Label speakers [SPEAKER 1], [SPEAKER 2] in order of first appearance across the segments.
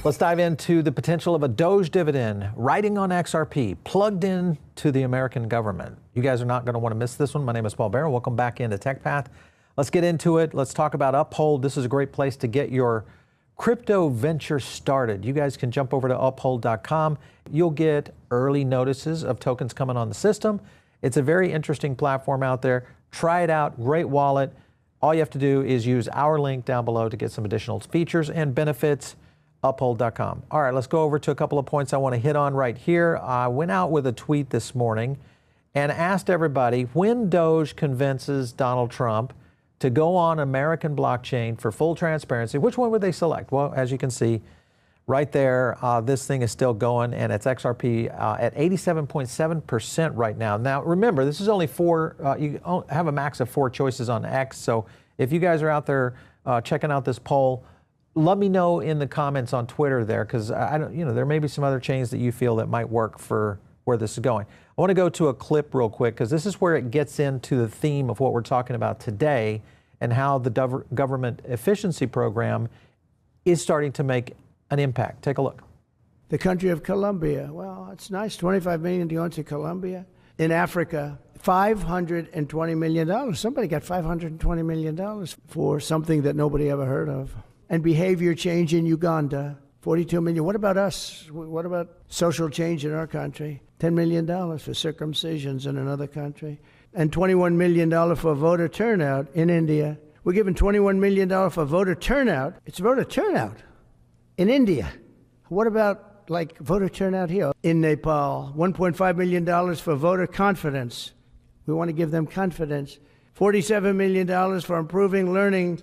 [SPEAKER 1] Let's dive into the potential of a Doge dividend, riding on XRP, plugged in to the American government. You guys are not going to want to miss this one. My name is Paul Barron. Welcome back into TechPath. Let's get into it. Let's talk about Uphold. This is a great place to get your crypto venture started. You guys can jump over to uphold.com. You'll get early notices of tokens coming on the system. It's a very interesting platform out there. Try it out. Great wallet. All you have to do is use our link down below to get some additional features and benefits. Uphold.com. All right, let's go over to a couple of points I want to hit on right here. I went out with a tweet this morning and asked everybody when Doge convinces Donald Trump to go on American blockchain for full transparency, which one would they select? Well, as you can see right there, this thing is still going, and it's XRP at 87.7% right now. Now, remember, this is only you have a max of 4 choices on X, so if you guys are out there checking out this poll, let me know in the comments on Twitter there, because there may be some other chains that you feel that might work for where this is going. I want to go to a clip real quick, because this is where it gets into the theme of what we're talking about today and how the government efficiency program is starting to make an impact. Take a look.
[SPEAKER 2] The country of Colombia. Well, it's nice. 25 million to go into Colombia. In Africa, $520 million. Somebody got $520 million for something that nobody ever heard of. And behavior change in Uganda, 42 million. What about us? What about social change in our country? $10 million for circumcisions in another country. And $21 million for voter turnout in India. We're giving $21 million for voter turnout. It's voter turnout in India. What about like voter turnout here? In Nepal, $1.5 million for voter confidence. We want to give them confidence. $47 million for improving learning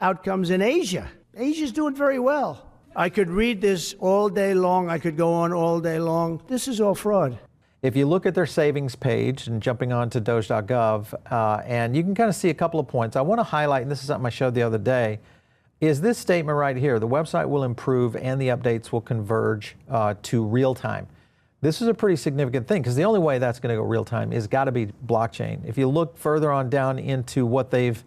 [SPEAKER 2] outcomes in Asia. Asia's doing very well. I could read this all day long. I could go on all day long. This is all fraud.
[SPEAKER 1] If you look at their savings page and jumping on to D.O.G.E.Gov, and you can kind of see a couple of points. I want to highlight, and this is something I showed the other day, is this statement right here. The website will improve and the updates will converge to real time. This is a pretty significant thing, because the only way that's going to go real time is got to be blockchain. If you look further on down into what they've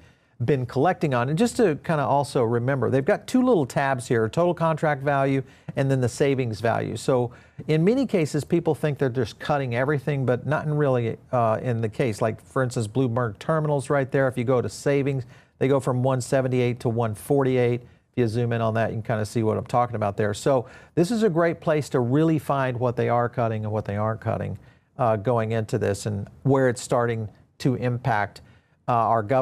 [SPEAKER 1] been collecting on, and just to kind of also remember, they've got 2 little tabs here, total contract value and then the savings value. So in many cases, people think they're just cutting everything, but not really in the case. Like for instance, Bloomberg terminals right there, if you go to savings, they go from 178 to 148. If you zoom in on that, you can kind of see what I'm talking about there. So this is a great place to really find what they are cutting and what they aren't cutting going into this, and where it's starting to impact our government.